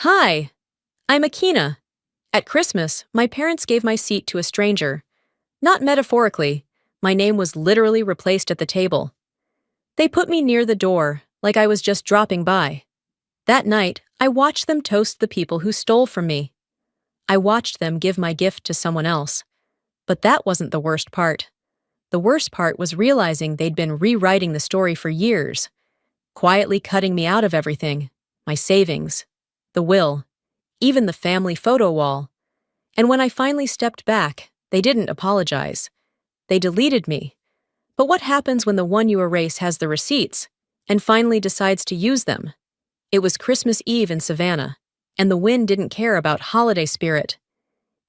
Hi, I'm Akina. At Christmas, my parents gave my seat to a stranger. Not metaphorically, my name was literally replaced at the table. They put me near the door, like I was just dropping by. That night, I watched them toast the people who stole from me. I watched them give my gift to someone else. But that wasn't the worst part. The worst part was realizing they'd been rewriting the story for years, quietly cutting me out of everything, my savings, the will, even the family photo wall. And when I finally stepped back, they didn't apologize. They deleted me. But what happens when the one you erase has the receipts and finally decides to use them? It was Christmas Eve in Savannah, and the wind didn't care about holiday spirit.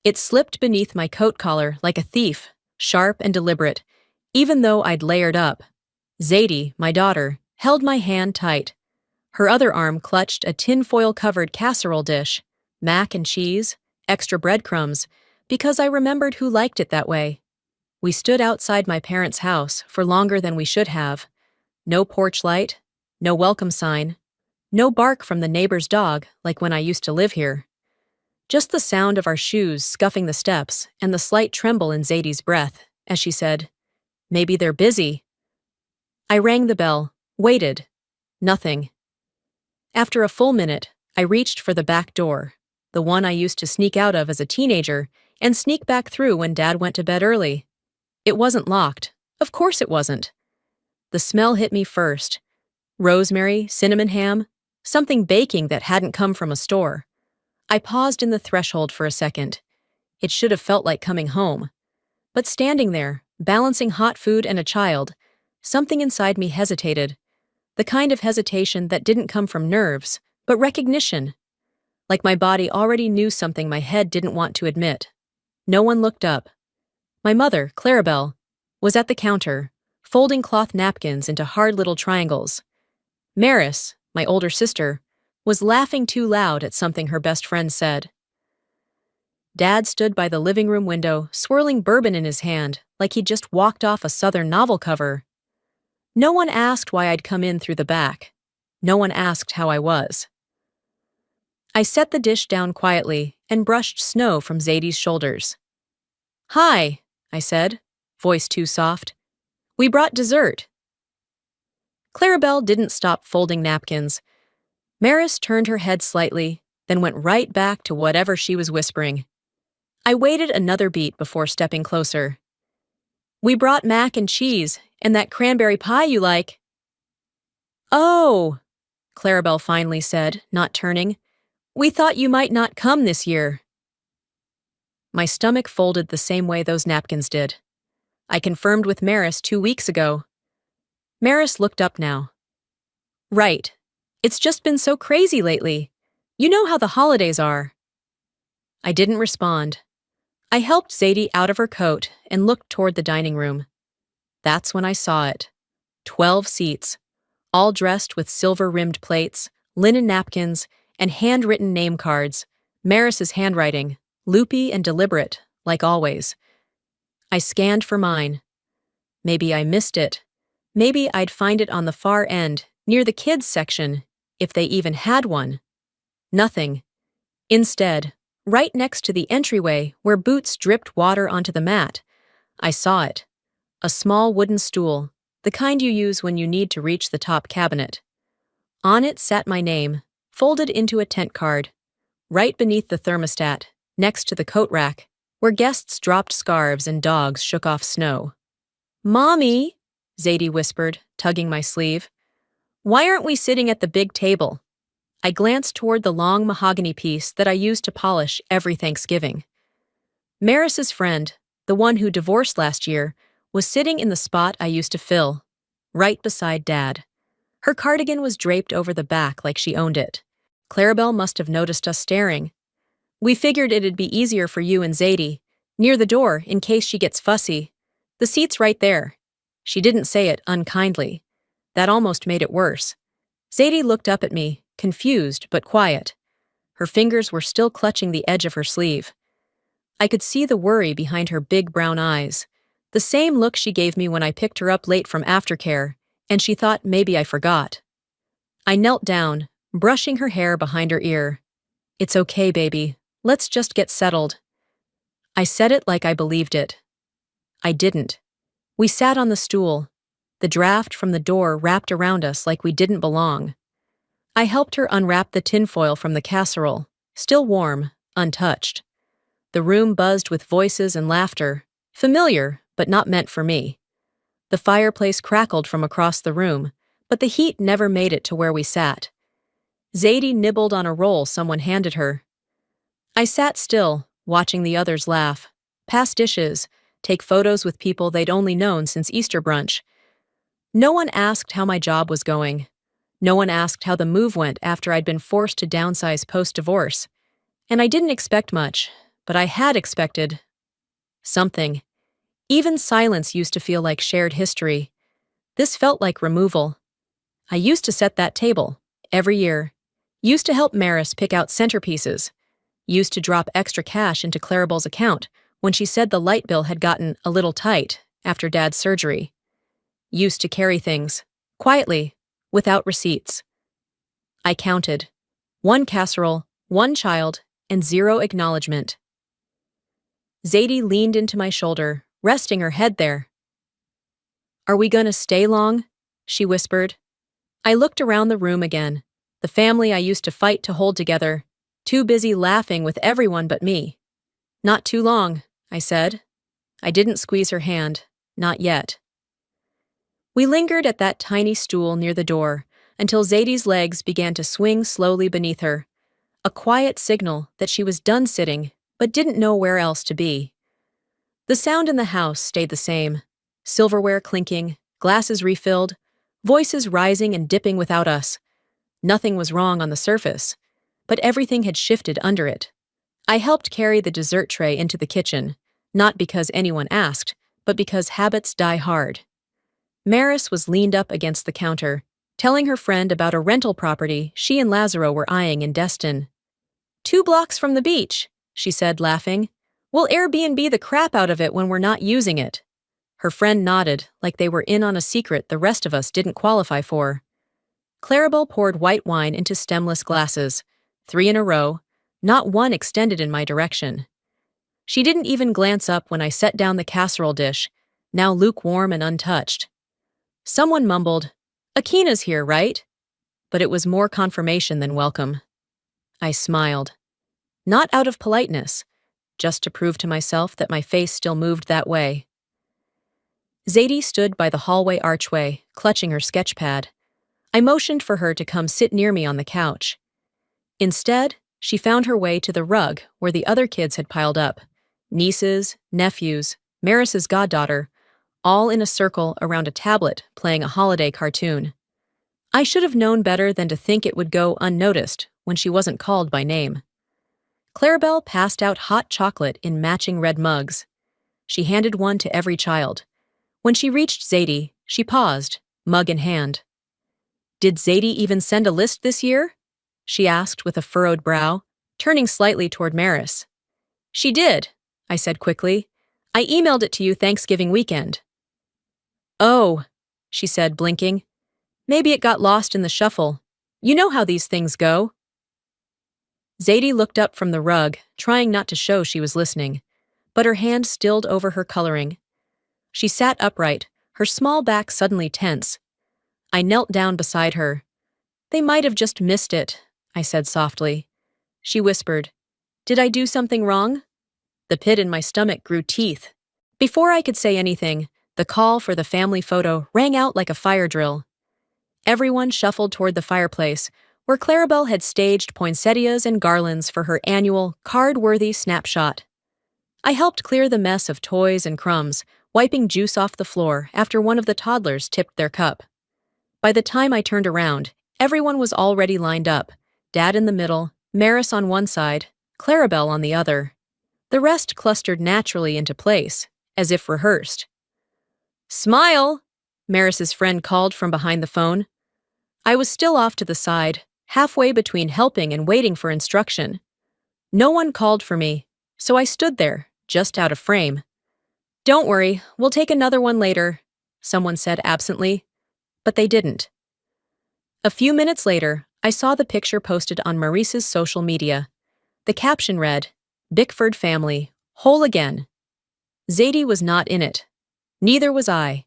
It slipped beneath my coat collar like a thief, sharp and deliberate, even though I'd layered up. Zadie, my daughter, held my hand tight. Her other arm clutched a tinfoil-covered casserole dish, mac and cheese, extra breadcrumbs, because I remembered who liked it that way. We stood outside my parents' house for longer than we should have. No porch light, no welcome sign, no bark from the neighbor's dog like when I used to live here. Just the sound of our shoes scuffing the steps and the slight tremble in Zadie's breath as she said, "Maybe they're busy." I rang the bell, waited. Nothing. After a full minute, I reached for the back door, the one I used to sneak out of as a teenager and sneak back through when Dad went to bed early. It wasn't locked. Of course it wasn't. The smell hit me first. Rosemary, cinnamon ham, something baking that hadn't come from a store. I paused in the threshold for a second. It should have felt like coming home. But standing there, balancing hot food and a child, something inside me hesitated. The kind of hesitation that didn't come from nerves, but recognition. Like my body already knew something my head didn't want to admit. No one looked up. My mother, Clarabelle, was at the counter, folding cloth napkins into hard little triangles. Maris, my older sister, was laughing too loud at something her best friend said. Dad stood by the living room window, swirling bourbon in his hand, like he'd just walked off a Southern novel cover. No one asked why I'd come in through the back. No one asked how I was. I set the dish down quietly and brushed snow from Zadie's shoulders. "Hi," I said, voice too soft. "We brought dessert." Clarabelle didn't stop folding napkins. Maris turned her head slightly, then went right back to whatever she was whispering. I waited another beat before stepping closer. "We brought mac and cheese and that cranberry pie you like." "Oh," Clarabelle finally said, not turning. "We thought you might not come this year." My stomach folded the same way those napkins did. I confirmed with Maris 2 weeks ago. Maris looked up now. "Right. It's just been so crazy lately. You know how the holidays are." I didn't respond. I helped Zadie out of her coat and looked toward the dining room. That's when I saw it. 12 seats, all dressed with silver-rimmed plates, linen napkins, and handwritten name cards, Maris's handwriting, loopy and deliberate, like always. I scanned for mine. Maybe I missed it. Maybe I'd find it on the far end, near the kids' section, if they even had one. Nothing. Instead, right next to the entryway where Boots dripped water onto the mat, I saw it. A small wooden stool, the kind you use when you need to reach the top cabinet. On it sat my name, folded into a tent card, right beneath the thermostat, next to the coat rack, where guests dropped scarves and dogs shook off snow. "Mommy," Zadie whispered, tugging my sleeve. "Why aren't we sitting at the big table?" I glanced toward the long mahogany piece that I used to polish every Thanksgiving. Maris's friend, the one who divorced last year, was sitting in the spot I used to fill, right beside Dad. Her cardigan was draped over the back like she owned it. Clarabelle must have noticed us staring. "We figured it'd be easier for you and Zadie, near the door in case she gets fussy. The seat's right there." She didn't say it unkindly. That almost made it worse. Zadie looked up at me, confused but quiet. Her fingers were still clutching the edge of her sleeve. I could see the worry behind her big brown eyes. The same look she gave me when I picked her up late from aftercare, and she thought maybe I forgot. I knelt down, brushing her hair behind her ear. It's okay, baby. Let's just get settled. I said it like I believed it. I didn't. We sat on the stool, the draft from the door wrapped around us like we didn't belong. I helped her unwrap the tinfoil from the casserole, still warm, untouched. The room buzzed with voices and laughter, familiar, but not meant for me. The fireplace crackled from across the room, but the heat never made it to where we sat. Zadie nibbled on a roll someone handed her. I sat still, watching the others laugh, pass dishes, take photos with people they'd only known since Easter brunch. No one asked how my job was going. No one asked how the move went after I'd been forced to downsize post-divorce. And I didn't expect much, but I had expected something. Even silence used to feel like shared history. This felt like removal. I used to set that table, every year. Used to help Maris pick out centerpieces. Used to drop extra cash into Clarabelle's account when she said the light bill had gotten a little tight after Dad's surgery. Used to carry things, quietly, without receipts. I counted. 1 casserole, 1 child, and 0 acknowledgement. Zadie leaned into my shoulder, resting her head there. "Are we gonna stay long?" she whispered. I looked around the room again, the family I used to fight to hold together, too busy laughing with everyone but me. "Not too long," I said. I didn't squeeze her hand, not yet. We lingered at that tiny stool near the door until Zadie's legs began to swing slowly beneath her, a quiet signal that she was done sitting but didn't know where else to be. The sound in the house stayed the same, silverware clinking, glasses refilled, voices rising and dipping without us. Nothing was wrong on the surface, but everything had shifted under it. I helped carry the dessert tray into the kitchen, not because anyone asked, but because habits die hard. Maris was leaned up against the counter, telling her friend about a rental property she and Lazaro were eyeing in Destin. 2 blocks from the beach, she said, laughing. "We'll Airbnb the crap out of it when we're not using it." Her friend nodded, like they were in on a secret the rest of us didn't qualify for. Clarabelle poured white wine into stemless glasses, 3 in a row, not one extended in my direction. She didn't even glance up when I set down the casserole dish, now lukewarm and untouched. Someone mumbled, "Akina's here, right?" But it was more confirmation than welcome. I smiled. Not out of politeness, just to prove to myself that my face still moved that way. Zadie stood by the hallway archway, clutching her sketch pad. I motioned for her to come sit near me on the couch. Instead, she found her way to the rug where the other kids had piled up. Nieces, nephews, Maris's goddaughter, all in a circle around a tablet playing a holiday cartoon. I should have known better than to think it would go unnoticed when she wasn't called by name. Clarabelle passed out hot chocolate in matching red mugs. She handed one to every child. When she reached Zadie, she paused, mug in hand. "Did Zadie even send a list this year?" she asked with a furrowed brow, turning slightly toward Maris. "She did," I said quickly. "I emailed it to you Thanksgiving weekend." "Oh," she said, blinking. "Maybe it got lost in the shuffle. You know how these things go." Zadie looked up from the rug, trying not to show she was listening, but her hand stilled over her coloring. She sat upright, her small back suddenly tense. I knelt down beside her. "They might have just missed it," I said softly. She whispered, "Did I do something wrong?" The pit in my stomach grew teeth. Before I could say anything, the call for the family photo rang out like a fire drill. Everyone shuffled toward the fireplace, where Clarabelle had staged poinsettias and garlands for her annual, card-worthy snapshot. I helped clear the mess of toys and crumbs, wiping juice off the floor after one of the toddlers tipped their cup. By the time I turned around, everyone was already lined up, Dad in the middle, Maris on one side, Clarabelle on the other. The rest clustered naturally into place, as if rehearsed. "Smile!" Maris's friend called from behind the phone. I was still off to the side, halfway between helping and waiting for instruction. No one called for me, so I stood there, just out of frame. "Don't worry, we'll take another one later," someone said absently, but they didn't. A few minutes later, I saw the picture posted on Maurice's social media. The caption read, "Bickford family, whole again." Zadie was not in it. Neither was I.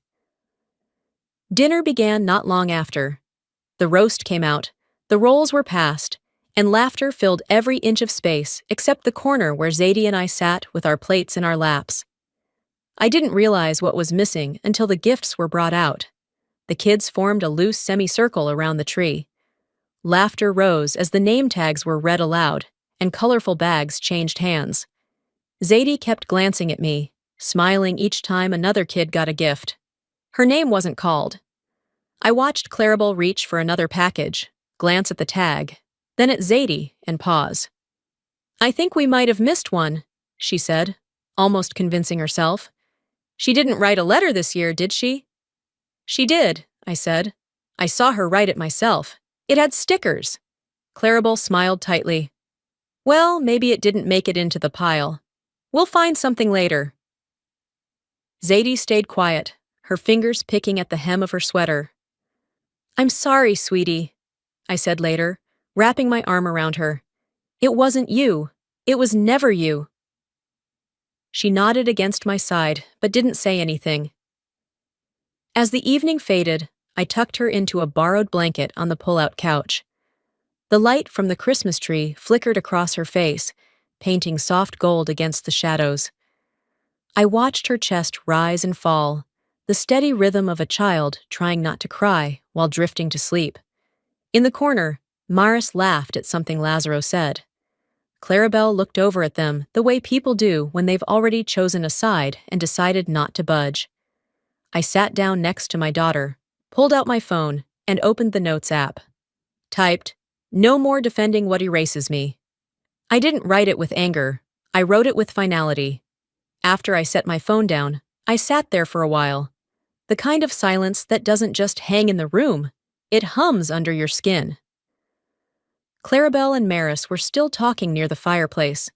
Dinner began not long after. The roast came out, the rolls were passed, and laughter filled every inch of space except the corner where Zadie and I sat with our plates in our laps. I didn't realize what was missing until the gifts were brought out. The kids formed a loose semicircle around the tree. Laughter rose as the name tags were read aloud, and colorful bags changed hands. Zadie kept glancing at me, smiling each time another kid got a gift. Her name wasn't called. I watched Clarabelle reach for another package, glance at the tag, then at Zadie, and pause. "I think we might have missed one," she said, almost convincing herself. "She didn't write a letter this year, did she?" "She did," I said. "I saw her write it myself. It had stickers." Clarabelle smiled tightly. "Well, maybe it didn't make it into the pile. We'll find something later." Zadie stayed quiet, her fingers picking at the hem of her sweater. "I'm sorry, sweetie," I said later, wrapping my arm around her. "It wasn't you. It was never you." She nodded against my side, but didn't say anything. As the evening faded, I tucked her into a borrowed blanket on the pull-out couch. The light from the Christmas tree flickered across her face, painting soft gold against the shadows. I watched her chest rise and fall, the steady rhythm of a child trying not to cry while drifting to sleep. In the corner, Maris laughed at something Lazaro said. Clarabelle looked over at them the way people do when they've already chosen a side and decided not to budge. I sat down next to my daughter, pulled out my phone, and opened the Notes app. Typed, "No more defending what erases me." I didn't write it with anger. I wrote it with finality. After I set my phone down, I sat there for a while. The kind of silence that doesn't just hang in the room, it hums under your skin. Clarabelle and Maris were still talking near the fireplace,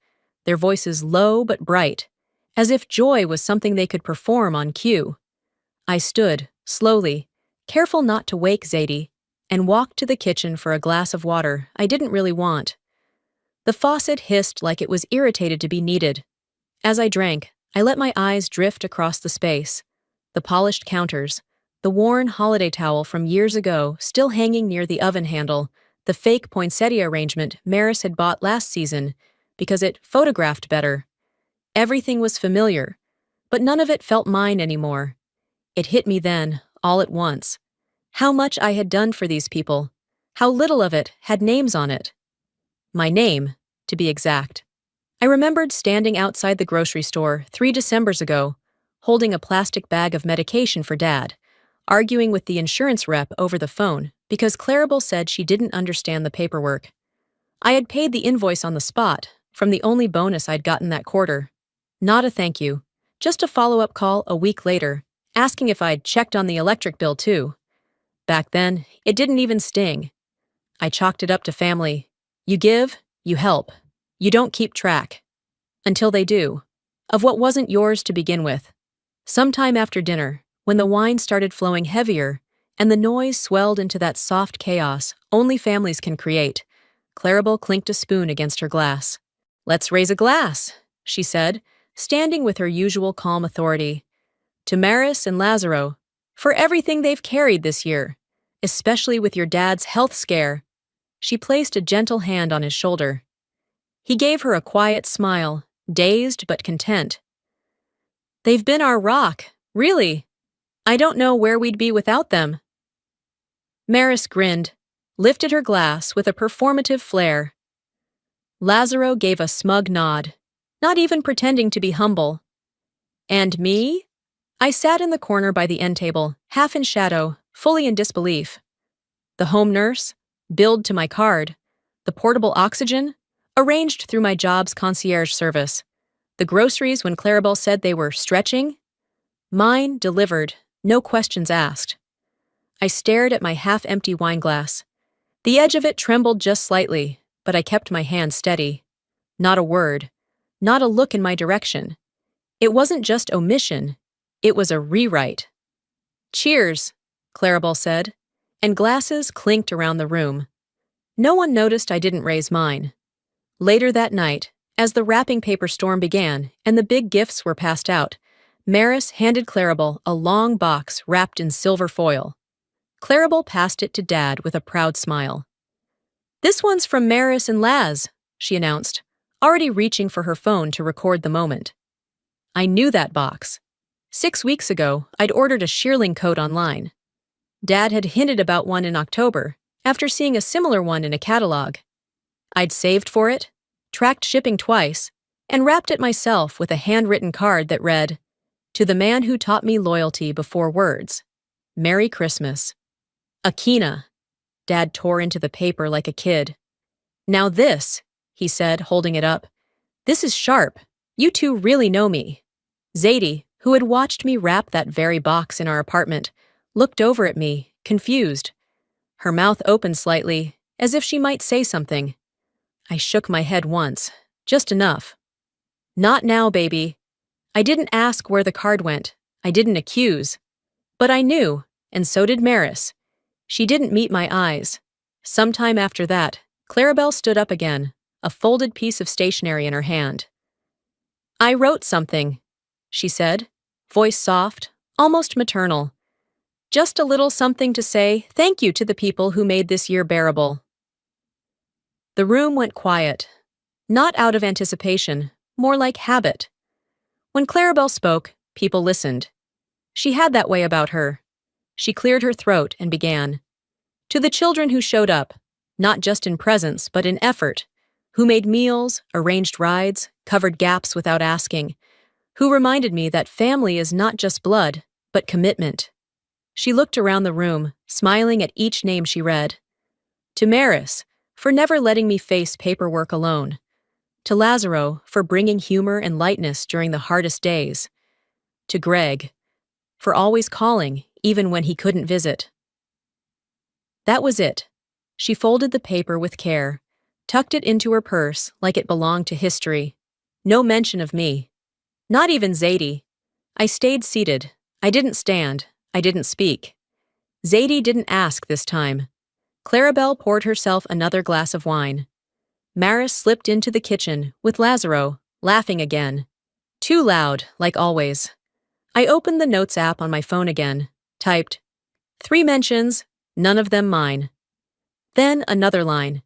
their voices low but bright, as if joy was something they could perform on cue. I stood, slowly, careful not to wake Zadie, and walked to the kitchen for a glass of water I didn't really want. The faucet hissed like it was irritated to be needed. As I drank, I let my eyes drift across the space. The polished counters, the worn holiday towel from years ago still hanging near the oven handle, the fake poinsettia arrangement Maris had bought last season because it photographed better. Everything was familiar, but none of it felt mine anymore. It hit me then, all at once. How much I had done for these people. How little of it had names on it. My name, to be exact. I remembered standing outside the grocery store 3 Decembers ago, holding a plastic bag of medication for Dad, arguing with the insurance rep over the phone because Clarabelle said she didn't understand the paperwork. I had paid the invoice on the spot, from the only bonus I'd gotten that quarter. Not a thank you, just a follow-up call a week later, asking if I'd checked on the electric bill too. Back then, it didn't even sting. I chalked it up to family. You give, you help. You don't keep track. Until they do. Of what wasn't yours to begin with. Sometime after dinner, when the wine started flowing heavier, and the noise swelled into that soft chaos only families can create, Clarabelle clinked a spoon against her glass. "Let's raise a glass," she said, standing with her usual calm authority. "To Maris and Lazaro, for everything they've carried this year, especially with your dad's health scare." She placed a gentle hand on his shoulder. He gave her a quiet smile, dazed but content. "They've been our rock, really. I don't know where we'd be without them." Maris grinned, lifted her glass with a performative flair. Lazaro gave a smug nod, not even pretending to be humble. "And me?" I sat in the corner by the end table, half in shadow, fully in disbelief. The home nurse, billed to my card. The portable oxygen, arranged through my job's concierge service. The groceries when Clarabelle said they were stretching. Mine delivered, no questions asked. I stared at my half-empty wineglass. The edge of it trembled just slightly, but I kept my hand steady. Not a word, not a look in my direction. It wasn't just omission, it was a rewrite. "Cheers," Clarabelle said, and glasses clinked around the room. No one noticed I didn't raise mine. Later that night, as the wrapping paper storm began and the big gifts were passed out, Maris handed Clarabelle a long box wrapped in silver foil. Clarabelle passed it to Dad with a proud smile. "This one's from Maris and Laz," she announced, already reaching for her phone to record the moment. I knew that box. 6 weeks ago, I'd ordered a shearling coat online. Dad had hinted about one in October, after seeing a similar one in a catalog. I'd saved for it, tracked shipping twice, and wrapped it myself with a handwritten card that read, "To the man who taught me loyalty before words. Merry Christmas. Akina." Dad tore into the paper like a kid. "Now this," he said, holding it up. "This is sharp. You two really know me." Zadie, who had watched me wrap that very box in our apartment, looked over at me, confused. Her mouth opened slightly, as if she might say something. I shook my head once, just enough. "Not now, baby." I didn't ask where the card went. I didn't accuse. But I knew, and so did Maris. She didn't meet my eyes. Sometime after that, Clarabelle stood up again, a folded piece of stationery in her hand. "I wrote something," she said, voice soft, almost maternal. "Just a little something to say thank you to the people who made this year bearable." The room went quiet, not out of anticipation, more like habit. When Clarabelle spoke, people listened. She had that way about her. She cleared her throat and began. "To the children who showed up, not just in presence but in effort, who made meals, arranged rides, covered gaps without asking, who reminded me that family is not just blood, but commitment." She looked around the room, smiling at each name she read. To Maris, for never letting me face paperwork alone. To Lazaro, for bringing humor and lightness during the hardest days. To Greg, for always calling, even when he couldn't visit. That was it. She folded the paper with care, tucked it into her purse like it belonged to history. No mention of me. Not even Zadie. I stayed seated. I didn't stand. I didn't speak. Zadie didn't ask this time. Clarabelle poured herself another glass of wine. Maris slipped into the kitchen with Lazaro, laughing again. Too loud, like always. I opened the Notes app on my phone again, typed, 3 mentions, none of them mine. Then another line.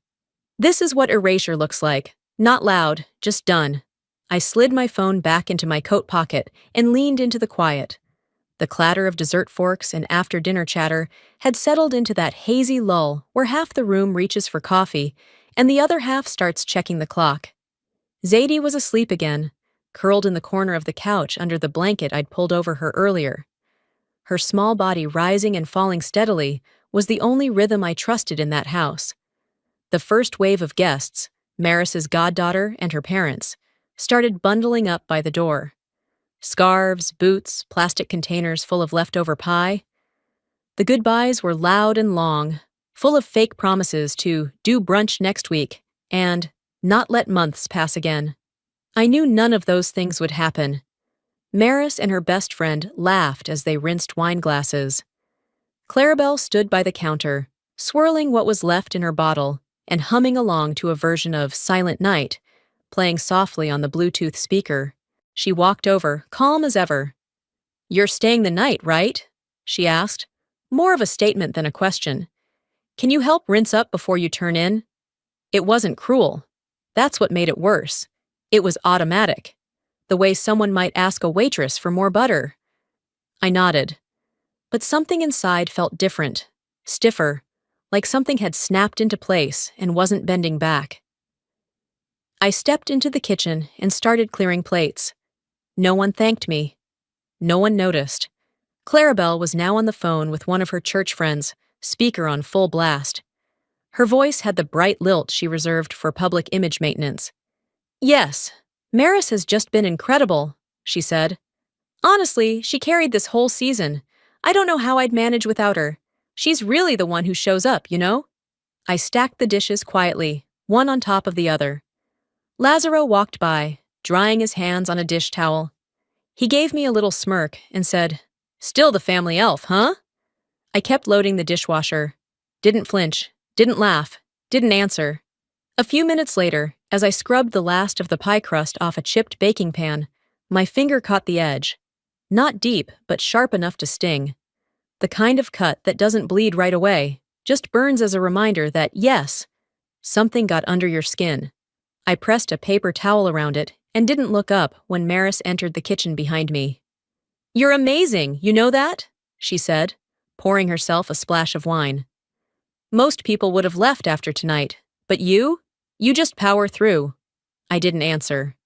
"This is what erasure looks like. Not loud, just done." I slid my phone back into my coat pocket and leaned into the quiet. The clatter of dessert forks and after-dinner chatter had settled into that hazy lull where half the room reaches for coffee and the other half starts checking the clock. Zadie was asleep again, curled in the corner of the couch under the blanket I'd pulled over her earlier. Her small body rising and falling steadily was the only rhythm I trusted in that house. The first wave of guests, Maris's goddaughter and her parents, started bundling up by the door. Scarves, boots, plastic containers full of leftover pie. The goodbyes were loud and long, full of fake promises to do brunch next week and not let months pass again. I knew none of those things would happen. Maris and her best friend laughed as they rinsed wine glasses. Clarabelle stood by the counter, swirling what was left in her bottle and humming along to a version of Silent Night, playing softly on the Bluetooth speaker. She walked over, calm as ever. "You're staying the night, right?" she asked, more of a statement than a question. "Can you help rinse up before you turn in?" It wasn't cruel. That's what made it worse. It was automatic. The way someone might ask a waitress for more butter. I nodded. But something inside felt different, stiffer, like something had snapped into place and wasn't bending back. I stepped into the kitchen and started clearing plates. No one thanked me. No one noticed. Clarabelle was now on the phone with one of her church friends, speaker on full blast. Her voice had the bright lilt she reserved for public image maintenance. "Yes, Maris has just been incredible," she said. "Honestly, she carried this whole season. I don't know how I'd manage without her. She's really the one who shows up, you know?" I stacked the dishes quietly, one on top of the other. Lazaro walked by, drying his hands on a dish towel. He gave me a little smirk and said, "Still the family elf, huh?" I kept loading the dishwasher. Didn't flinch, didn't laugh, didn't answer. A few minutes later, As I scrubbed the last of the pie crust off a chipped baking pan, my finger caught the edge. Not deep, but sharp enough to sting. The kind of cut that doesn't bleed right away, just burns as a reminder that, yes, something got under your skin. I pressed a paper towel around it and didn't look up when Maris entered the kitchen behind me. "You're amazing, you know that?" she said, pouring herself a splash of wine. "Most people would have left after tonight, but you just power through." I didn't answer.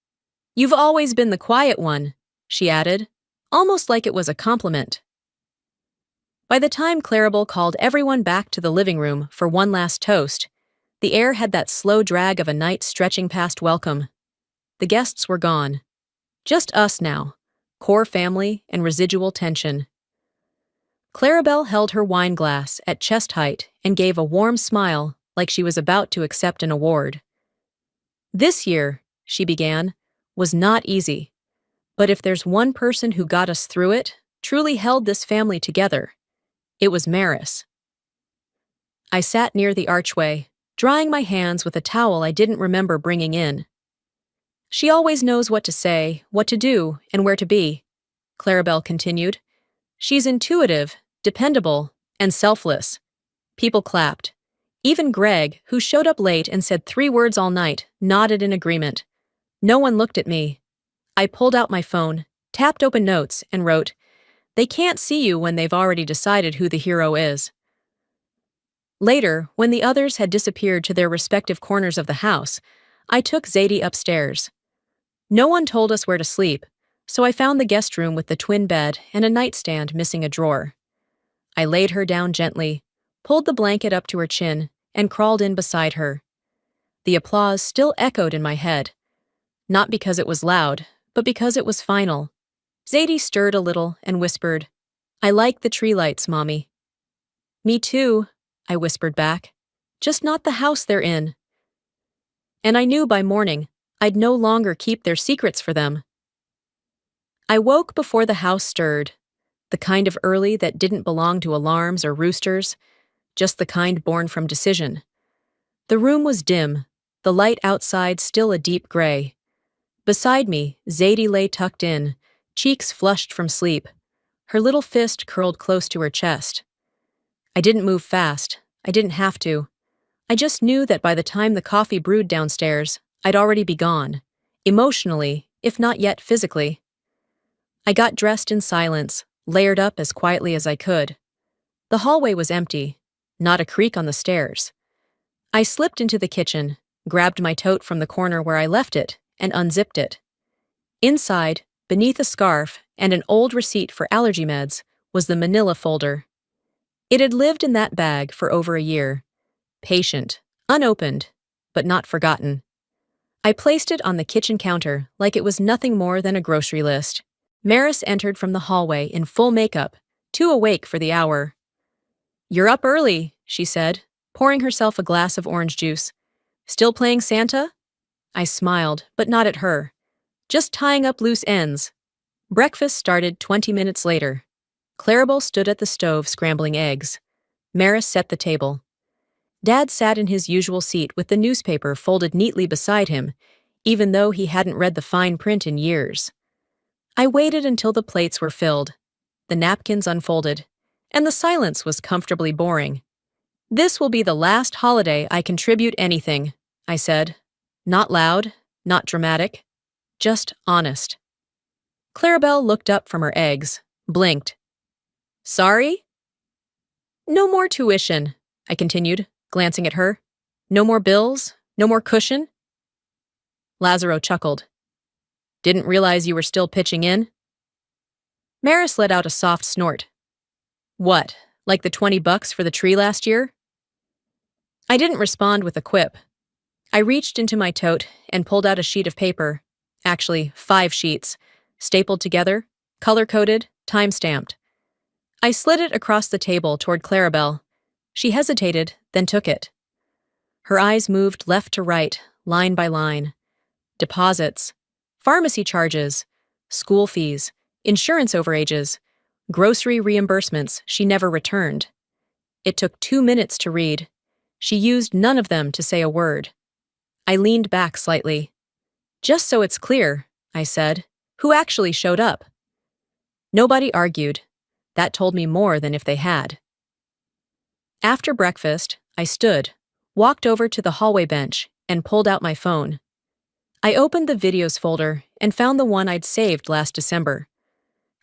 "You've always been the quiet one," she added, almost like it was a compliment. By the time Clarabelle called everyone back to the living room for one last toast, the air had that slow drag of a night stretching past welcome. The guests were gone. Just us now, core family and residual tension. Clarabelle held her wine glass at chest height and gave a warm smile like she was about to accept an award. "This year," she began, "was not easy. But if there's one person who got us through it, truly held this family together, it was Maris." I sat near the archway, drying my hands with a towel I didn't remember bringing in. "She always knows what to say, what to do, and where to be," Clarabelle continued. "She's intuitive, dependable, and selfless." People clapped. Even Greg, who showed up late and said 3 words all night, nodded in agreement. No one looked at me. I pulled out my phone, tapped open notes, and wrote, "They can't see you when they've already decided who the hero is." Later, when the others had disappeared to their respective corners of the house, I took Zadie upstairs. No one told us where to sleep, so I found the guest room with the twin bed and a nightstand missing a drawer. I laid her down gently, pulled the blanket up to her chin, and crawled in beside her. The applause still echoed in my head, not because it was loud, but because it was final. Zadie stirred a little and whispered, "I like the tree lights, Mommy." "Me too," I whispered back. "Just not the house they're in." And I knew by morning I'd no longer keep their secrets for them. I woke before the house stirred, the kind of early that didn't belong to alarms or roosters, just the kind born from decision. The room was dim, the light outside still a deep gray. Beside me, Zadie lay tucked in, cheeks flushed from sleep, her little fist curled close to her chest. I didn't move fast. I didn't have to. I just knew that by the time the coffee brewed downstairs, I'd already be gone, emotionally, if not yet physically. I got dressed in silence, layered up as quietly as I could. The hallway was empty, not a creak on the stairs. I slipped into the kitchen, grabbed my tote from the corner where I left it, and unzipped it. Inside, beneath a scarf and an old receipt for allergy meds, was the manila folder. It had lived in that bag for over a year. Patient, unopened, but not forgotten. I placed it on the kitchen counter like it was nothing more than a grocery list. Maris entered from the hallway in full makeup, too awake for the hour. "You're up early," she said, pouring herself a glass of orange juice. "Still playing Santa?" I smiled, but not at her. "Just tying up loose ends." Breakfast started 20 minutes later. Clarabelle stood at the stove scrambling eggs. Maris set the table. Dad sat in his usual seat with the newspaper folded neatly beside him, even though he hadn't read the fine print in years. I waited until the plates were filled, the napkins unfolded, and the silence was comfortably boring. "This will be the last holiday I contribute anything," I said. Not loud, not dramatic, just honest. Clarabelle looked up from her eggs, blinked. "Sorry?" "No more tuition," I continued, glancing at her. "No more bills? No more cushion?" Lazaro chuckled. "Didn't realize you were still pitching in?" Maris let out a soft snort. "What, like the $20 for the tree last year?" I didn't respond with a quip. I reached into my tote and pulled out a sheet of paper, actually 5 sheets, stapled together, color-coded, time-stamped. I slid it across the table toward Clarabelle. She hesitated, then took it. Her eyes moved left to right, line by line. Deposits, pharmacy charges, school fees, insurance overages, grocery reimbursements she never returned. It took 2 minutes to read. She used none of them to say a word. I leaned back slightly. Just so it's clear, I said, who actually showed up? Nobody argued. That told me more than if they had. After breakfast, I stood, walked over to the hallway bench, and pulled out my phone. I opened the videos folder and found the one I'd saved last December.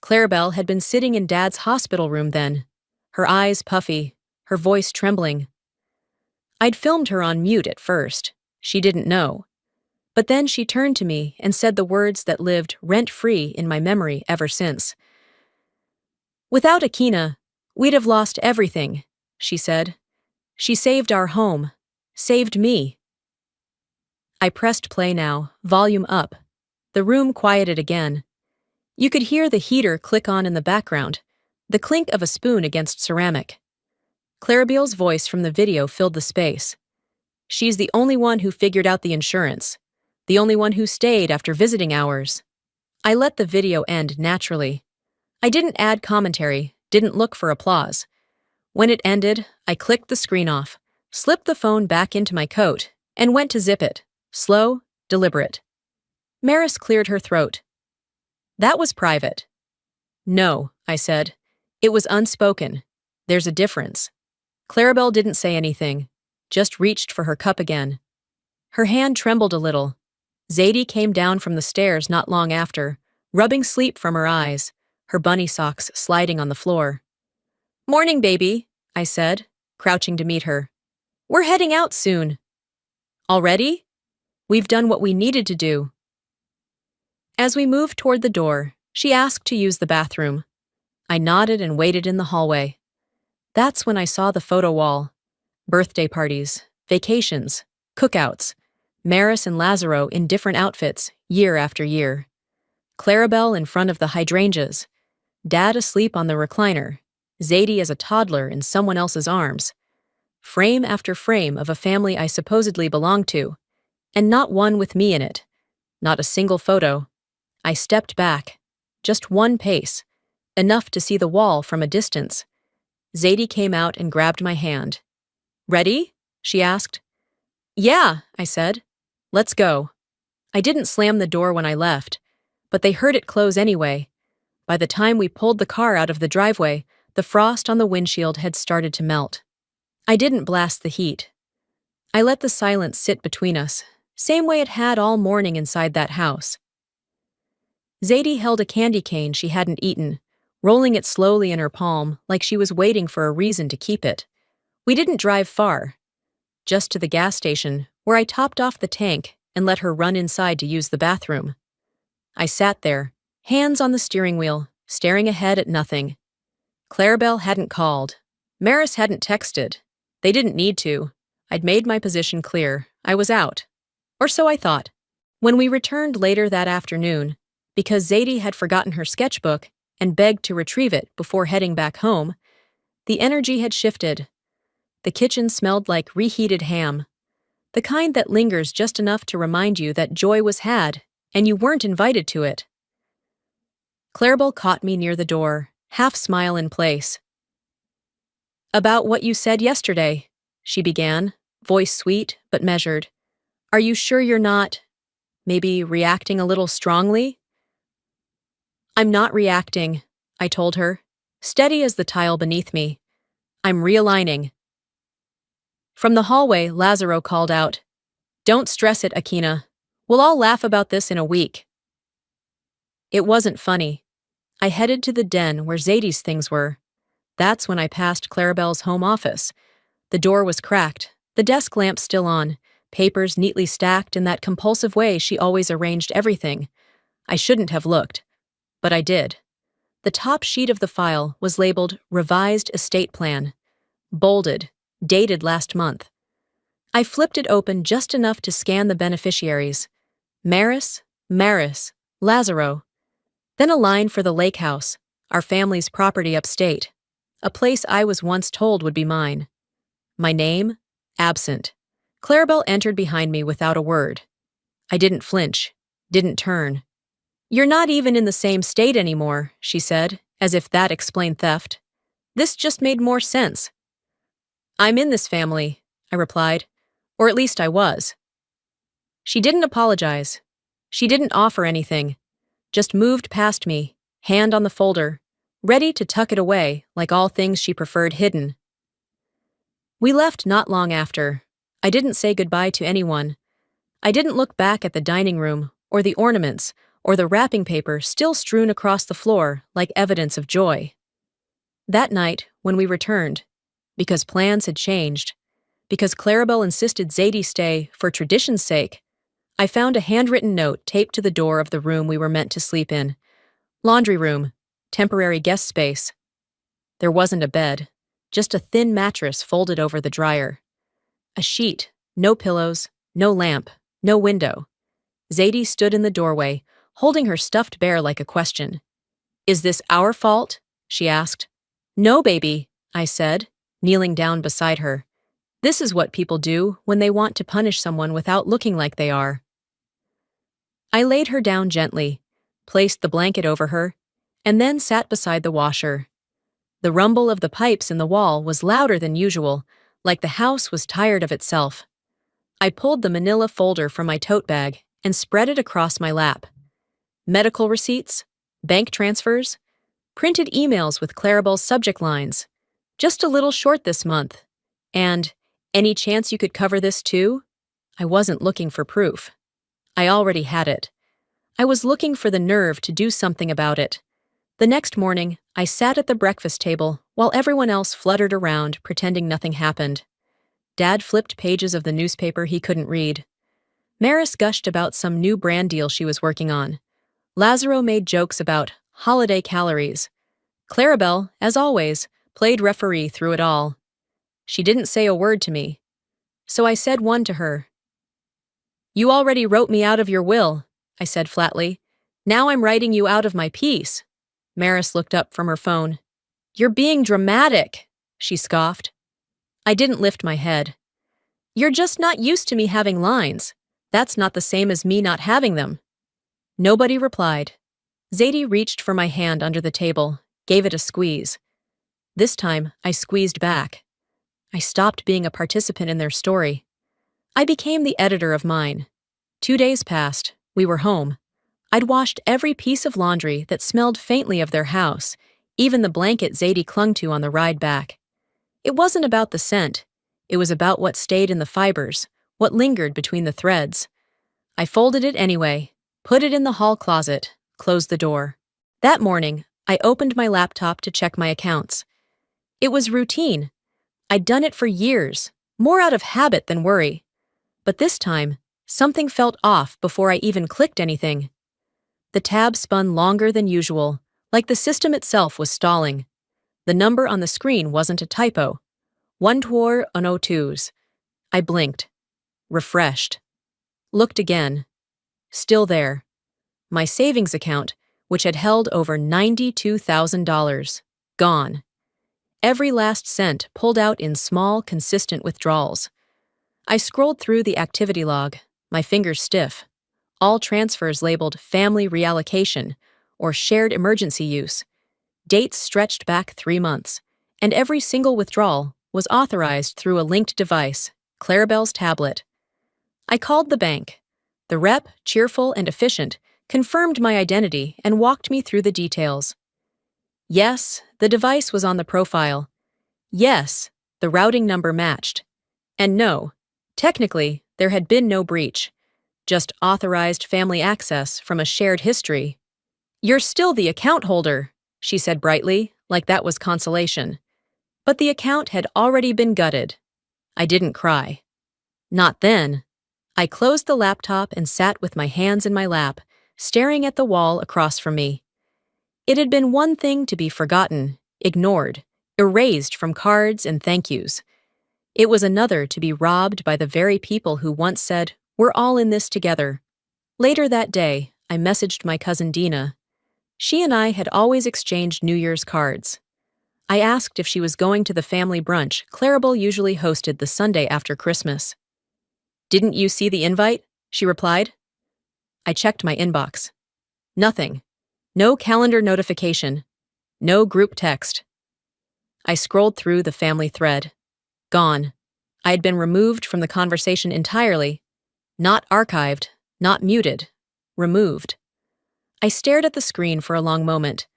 Clarabelle had been sitting in Dad's hospital room then, her eyes puffy, her voice trembling. I'd filmed her on mute at first. She didn't know. But then she turned to me and said the words that lived rent-free in my memory ever since. "Without Akina, we'd have lost everything," she said. "She saved our home. Saved me." I pressed play now, volume up. The room quieted again. You could hear the heater click on in the background, the clink of a spoon against ceramic. Clarabelle's voice from the video filled the space. "She's the only one who figured out the insurance. The only one who stayed after visiting hours." I let the video end naturally. I didn't add commentary, didn't look for applause. When it ended, I clicked the screen off, slipped the phone back into my coat, and went to zip it. Slow, deliberate. Maris cleared her throat. "That was private." "No," I said. "It was unspoken. There's a difference." Clarabelle didn't say anything, just reached for her cup again. Her hand trembled a little. Zadie came down from the stairs not long after, rubbing sleep from her eyes, her bunny socks sliding on the floor. "Morning, baby," I said, crouching to meet her. "We're heading out soon." "Already? We've done what we needed to do." As we moved toward the door, she asked to use the bathroom. I nodded and waited in the hallway. That's when I saw the photo wall. Birthday parties, vacations, cookouts, Maris and Lazaro in different outfits, year after year. Clarabelle in front of the hydrangeas, Dad asleep on the recliner, Zadie as a toddler in someone else's arms. Frame after frame of a family I supposedly belonged to, and not one with me in it. Not a single photo. I stepped back, just one pace, enough to see the wall from a distance. Zadie came out and grabbed my hand. "Ready?" she asked. "Yeah," I said. "Let's go." I didn't slam the door when I left, but they heard it close anyway. By the time we pulled the car out of the driveway, the frost on the windshield had started to melt. I didn't blast the heat. I let the silence sit between us, same way it had all morning inside that house. Zadie held a candy cane she hadn't eaten, rolling it slowly in her palm like she was waiting for a reason to keep it. We didn't drive far, just to the gas station, where I topped off the tank and let her run inside to use the bathroom. I sat there, hands on the steering wheel, staring ahead at nothing. Clarabelle hadn't called. Maris hadn't texted. They didn't need to. I'd made my position clear. I was out. Or so I thought. When we returned later that afternoon, because Zadie had forgotten her sketchbook and begged to retrieve it before heading back home, the energy had shifted. The kitchen smelled like reheated ham, the kind that lingers just enough to remind you that joy was had and you weren't invited to it. Clarabelle caught me near the door, half smile in place. "About what you said yesterday," she began, voice sweet but measured. "Are you sure you're not, maybe reacting a little strongly?" "I'm not reacting," I told her, steady as the tile beneath me. "I'm realigning." From the hallway, Lazaro called out, "Don't stress it, Akina. We'll all laugh about this in a week." It wasn't funny. I headed to the den where Zadie's things were. That's when I passed Clarabelle's home office. The door was cracked, the desk lamp still on, papers neatly stacked in that compulsive way she always arranged everything. I shouldn't have looked, but I did. The top sheet of the file was labeled Revised Estate Plan, bolded, dated last month. I flipped it open just enough to scan the beneficiaries. Maris, Lazaro. Then a line for the lake house, our family's property upstate, a place I was once told would be mine. My name? Absent. Clarabelle entered behind me without a word. I didn't flinch, didn't turn. "You're not even in the same state anymore," she said, as if that explained theft. This just made more sense. "I'm in this family," I replied. "Or at least I was." She didn't apologize. She didn't offer anything, just moved past me, hand on the folder, ready to tuck it away like all things she preferred hidden. We left not long after. I didn't say goodbye to anyone. I didn't look back at the dining room, or the ornaments, or the wrapping paper still strewn across the floor like evidence of joy. That night, when we returned, because plans had changed, because Clarabelle insisted Zadie stay for tradition's sake, I found a handwritten note taped to the door of the room we were meant to sleep in. Laundry room, temporary guest space. There wasn't a bed, just a thin mattress folded over the dryer. A sheet, no pillows, no lamp, no window. Zadie stood in the doorway, holding her stuffed bear like a question. "Is this our fault?" she asked. "No, baby," I said, kneeling down beside her. "This is what people do when they want to punish someone without looking like they are." I laid her down gently, placed the blanket over her, and then sat beside the washer. The rumble of the pipes in the wall was louder than usual, like the house was tired of itself. I pulled the manila folder from my tote bag and spread it across my lap. Medical receipts, bank transfers, printed emails with Clarabelle's subject lines. "Just a little short this month." And, "Any chance you could cover this too?" I wasn't looking for proof. I already had it. I was looking for the nerve to do something about it. The next morning, I sat at the breakfast table while everyone else fluttered around, pretending nothing happened. Dad flipped pages of the newspaper he couldn't read. Maris gushed about some new brand deal she was working on. Lazaro made jokes about holiday calories. Clarabelle, as always, played referee through it all. She didn't say a word to me. So I said one to her. "You already wrote me out of your will," I said flatly. "Now I'm writing you out of my peace." Maris looked up from her phone. "You're being dramatic," she scoffed. I didn't lift my head. "You're just not used to me having lines. That's not the same as me not having them." Nobody replied. Zadie reached for my hand under the table, gave it a squeeze. This time, I squeezed back. I stopped being a participant in their story. I became the editor of mine. 2 days passed. We were home. I'd washed every piece of laundry that smelled faintly of their house, even the blanket Zadie clung to on the ride back. It wasn't about the scent. It was about what stayed in the fibers, what lingered between the threads. I folded it anyway, put it in the hall closet, closed the door. That morning, I opened my laptop to check my accounts. It was routine. I'd done it for years, more out of habit than worry. But this time, something felt off before I even clicked anything. The tab spun longer than usual, like the system itself was stalling. The number on the screen wasn't a typo. 12102s. I blinked. Refreshed. Looked again. Still there. My savings account, which had held over $92,000. Gone. Every last cent pulled out in small, consistent withdrawals. I scrolled through the activity log, my fingers stiff. All transfers labeled family reallocation or shared emergency use. Dates stretched back 3 months, and every single withdrawal was authorized through a linked device, Clarabelle's tablet. I called the bank. The rep, cheerful and efficient, confirmed my identity and walked me through the details. Yes, the device was on the profile. Yes, the routing number matched. And no, technically, there had been no breach. Just authorized family access from a shared history. "You're still the account holder," she said brightly, like that was consolation. But the account had already been gutted. I didn't cry. Not then. I closed the laptop and sat with my hands in my lap, staring at the wall across from me. It had been one thing to be forgotten, ignored, erased from cards and thank yous. It was another to be robbed by the very people who once said, "We're all in this together." Later that day, I messaged my cousin Dina. She and I had always exchanged New Year's cards. I asked if she was going to the family brunch Clarabelle usually hosted the Sunday after Christmas. "Didn't you see the invite?" she replied. I checked my inbox. Nothing. No calendar notification. No group text. I scrolled through the family thread. Gone. I had been removed from the conversation entirely. Not archived, not muted, removed. I stared at the screen for a long moment.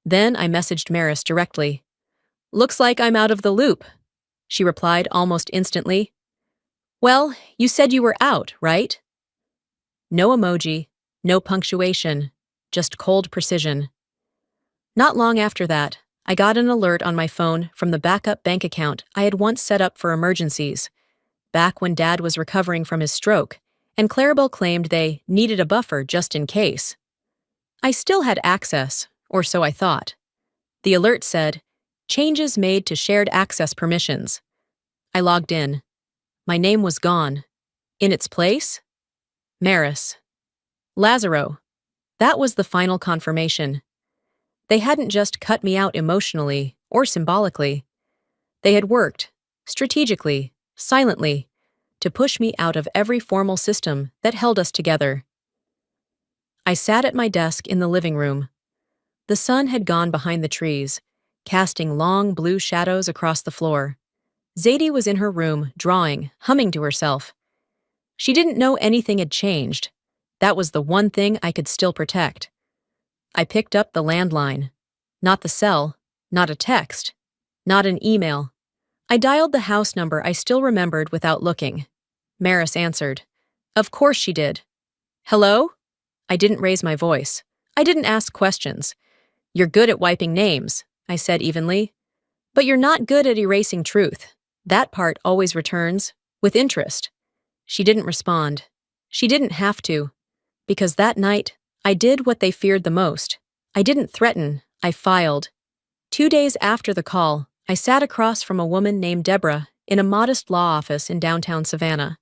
Then I messaged Maris directly. "Looks like I'm out of the loop," she replied almost instantly. "Well, you said you were out, right?" No emoji, no punctuation, just cold precision. Not long after that, I got an alert on my phone from the backup bank account I had once set up for emergencies, back when Dad was recovering from his stroke, and Clarabelle claimed they needed a buffer just in case. I still had access, or so I thought. The alert said, "Changes made to shared access permissions." I logged in. My name was gone. In its place? Maris. Lazaro. That was the final confirmation. They hadn't just cut me out emotionally or symbolically. They had worked, strategically, silently, to push me out of every formal system that held us together. I sat at my desk in the living room. The sun had gone behind the trees, casting long blue shadows across the floor. Zadie was in her room, drawing, humming to herself. She didn't know anything had changed. That was the one thing I could still protect. I picked up the landline. Not the cell, not a text, not an email. I dialed the house number I still remembered without looking. Maris answered. Of course she did. "Hello?" I didn't raise my voice. I didn't ask questions. "You're good at wiping names," I said evenly. "But you're not good at erasing truth. That part always returns, with interest." She didn't respond. She didn't have to. Because that night, I did what they feared the most. I didn't threaten, I filed. 2 days after the call, I sat across from a woman named Deborah in a modest law office in downtown Savannah.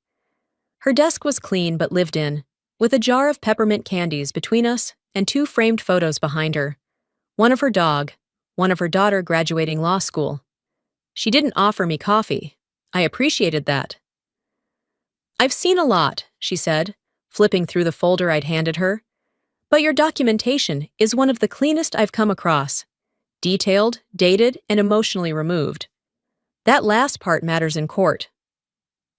Her desk was clean but lived in, with a jar of peppermint candies between us and 2 framed photos behind her. One of her dog, one of her daughter graduating law school. She didn't offer me coffee. I appreciated that. "I've seen a lot," she said, flipping through the folder I'd handed her. "But your documentation is one of the cleanest I've come across. Detailed, dated, and emotionally removed. That last part matters in court."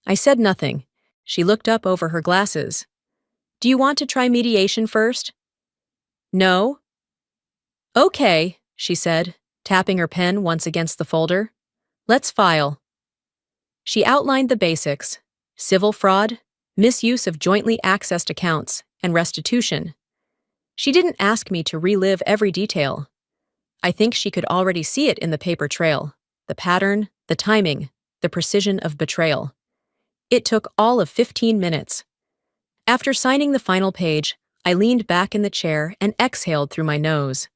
I said nothing. She looked up over her glasses. "Do you want to try mediation first?" "No." "Okay," she said, tapping her pen once against the folder. "Let's file." She outlined the basics: civil fraud, misuse of jointly accessed accounts, and restitution. She didn't ask me to relive every detail. I think she could already see it in the paper trail, the pattern, the timing, the precision of betrayal. It took all of 15 minutes. After signing the final page, I leaned back in the chair and exhaled through my nose.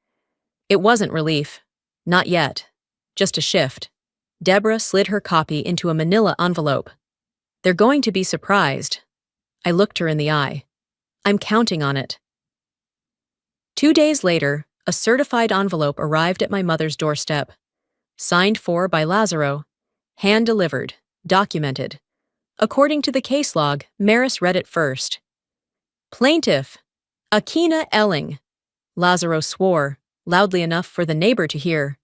It wasn't relief. Not yet. Just a shift. Deborah slid her copy into a manila envelope. "They're going to be surprised." I looked her in the eye. "I'm counting on it." 2 days later, a certified envelope arrived at my mother's doorstep. Signed for by Lazaro. Hand-delivered. Documented. According to the case log, Maris read it first. "Plaintiff, Akina Elling." Lazaro swore, loudly enough for the neighbor to hear.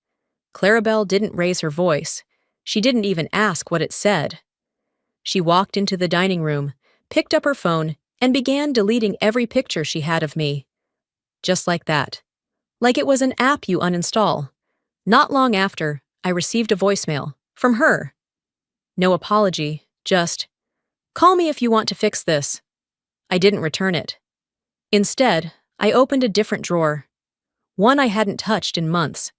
Clarabelle didn't raise her voice. She didn't even ask what it said. She walked into the dining room, picked up her phone, and began deleting every picture she had of me. Just like that. Like it was an app you uninstall. Not long after, I received a voicemail. From her. No apology, just, "Call me if you want to fix this." I didn't return it. Instead, I opened a different drawer. One I hadn't touched in months.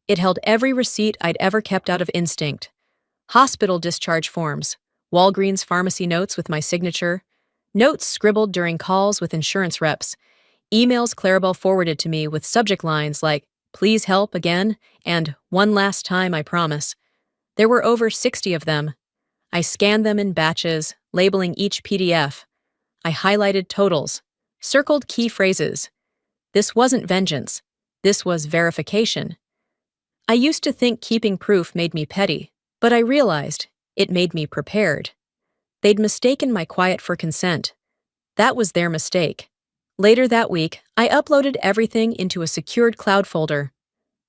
It held every receipt I'd ever kept out of instinct. Hospital discharge forms, Walgreens pharmacy notes with my signature, notes scribbled during calls with insurance reps, emails Clarabelle forwarded to me with subject lines like, "Please help again," and "One last time, I promise." There were over 60 of them. I scanned them in batches, labeling each PDF. I highlighted totals, circled key phrases. This wasn't vengeance. This was verification. I used to think keeping proof made me petty, but I realized it made me prepared. They'd mistaken my quiet for consent. That was their mistake. Later that week, I uploaded everything into a secured cloud folder.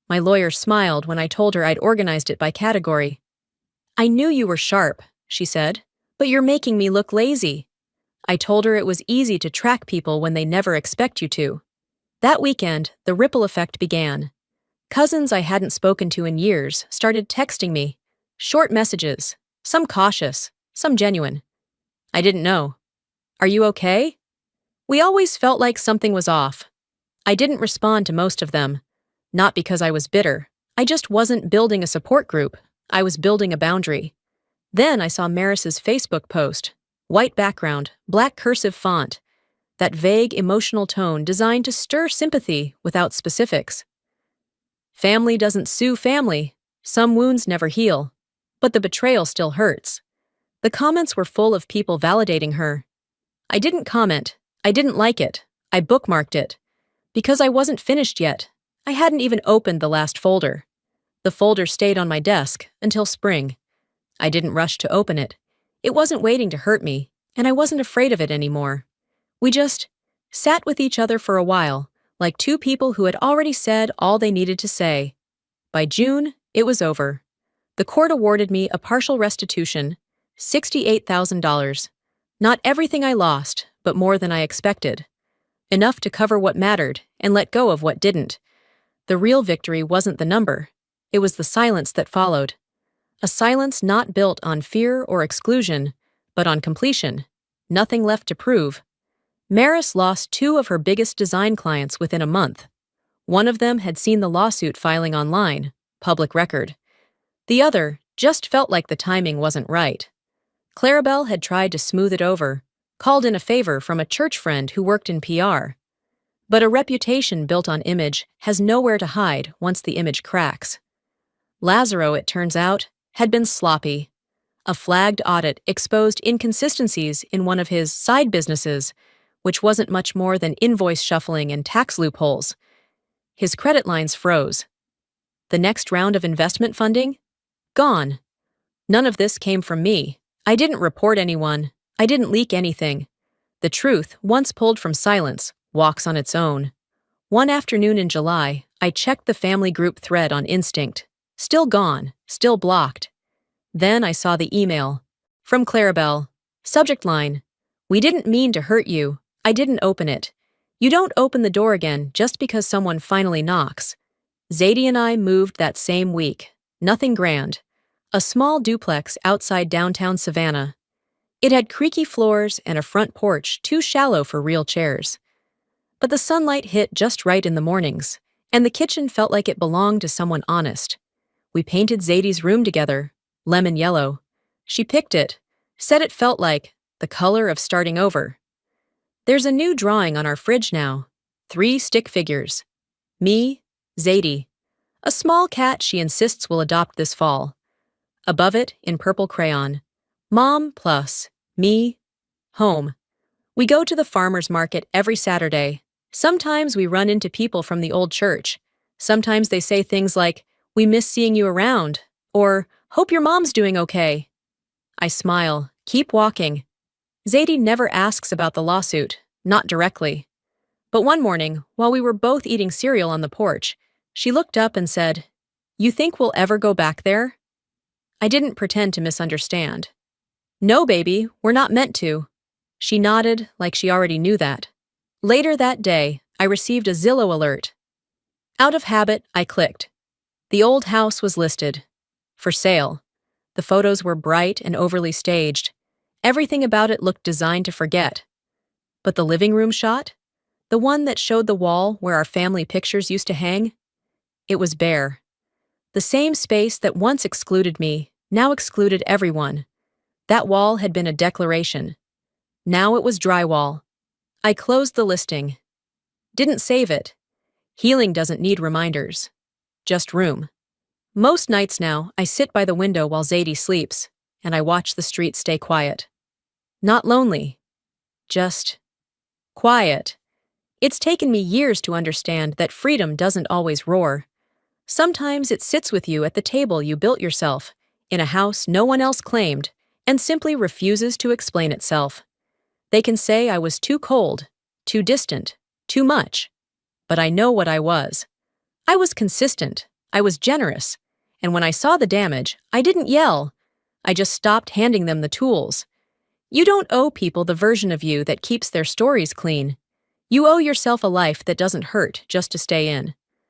My lawyer smiled when I told her I'd organized it by category. "I knew you were sharp," she said, "but you're making me look lazy." I told her it was easy to track people when they never expect you to. That weekend, the ripple effect began. Cousins I hadn't spoken to in years started texting me. Short messages, some cautious, some genuine. I didn't know. Are you okay? We always felt like something was off. I didn't respond to most of them. Not because I was bitter. I just wasn't building a support group. I was building a boundary. Then I saw Maris's Facebook post. White background, black cursive font. That vague emotional tone designed to stir sympathy without specifics. Family doesn't sue family. Some wounds never heal. But the betrayal still hurts. The comments were full of people validating her. I didn't comment. I didn't like it. I bookmarked it. Because I wasn't finished yet. I hadn't even opened the last folder. The folder stayed on my desk until spring. I didn't rush to open it. It wasn't waiting to hurt me, and I wasn't afraid of it anymore. We just sat with each other for a while, like two people who had already said all they needed to say. By June, it was over. The court awarded me a partial restitution, $68,000. Not everything I lost, but more than I expected. Enough to cover what mattered and let go of what didn't. The real victory wasn't the number. It was the silence that followed. A silence not built on fear or exclusion, but on completion. Nothing left to prove. Maris lost two of her biggest design clients within a month. One of them had seen the lawsuit filing online, public record. The other just felt like the timing wasn't right. Clarabelle had tried to smooth it over, called in a favor from a church friend who worked in PR. But a reputation built on image has nowhere to hide once the image cracks. Lazaro, it turns out, had been sloppy. A flagged audit exposed inconsistencies in one of his side businesses, which wasn't much more than invoice shuffling and tax loopholes. His credit lines froze. The next round of investment funding? Gone. None of this came from me. I didn't report anyone. I didn't leak anything. The truth, once pulled from silence, walks on its own. One afternoon in July, I checked the family group thread on instinct. Still gone, still blocked. Then I saw the email. From Clarabelle. Subject line. We didn't mean to hurt you. I didn't open it. You don't open the door again just because someone finally knocks. Zadie and I moved that same week. Nothing grand. A small duplex outside downtown Savannah. It had creaky floors and a front porch too shallow for real chairs. But the sunlight hit just right in the mornings, and the kitchen felt like it belonged to someone honest. We painted Zadie's room together, lemon yellow. She picked it, said it felt like the color of starting over. There's a new drawing on our fridge now. 3 stick figures. Me, Zadie. A small cat she insists will adopt this fall. Above it, in purple crayon, Mom plus me, home. We go to the farmer's market every Saturday. Sometimes we run into people from the old church. Sometimes they say things like, "We miss seeing you around," or "Hope your mom's doing okay." I smile, keep walking. Zadie never asks about the lawsuit, not directly. But one morning, while we were both eating cereal on the porch, she looked up and said, "You think we'll ever go back there?" I didn't pretend to misunderstand. "No, baby, we're not meant to." She nodded like she already knew that. Later that day, I received a Zillow alert. Out of habit, I clicked. The old house was listed. For sale. The photos were bright and overly staged. Everything about it looked designed to forget. But the living room shot? The one that showed the wall where our family pictures used to hang? It was bare. The same space that once excluded me, now excluded everyone. That wall had been a declaration. Now it was drywall. I closed the listing. Didn't save it. Healing doesn't need reminders. Just room. Most nights now, I sit by the window while Zadie sleeps, and I watch the street stay quiet. Not lonely. Just quiet. It's taken me years to understand that freedom doesn't always roar. Sometimes it sits with you at the table you built yourself, in a house no one else claimed, and simply refuses to explain itself. They can say I was too cold, too distant, too much. But I know what I was. I was consistent. I was generous. And when I saw the damage, I didn't yell. I just stopped handing them the tools. You don't owe people the version of you that keeps their stories clean. You owe yourself a life that doesn't hurt just to stay in.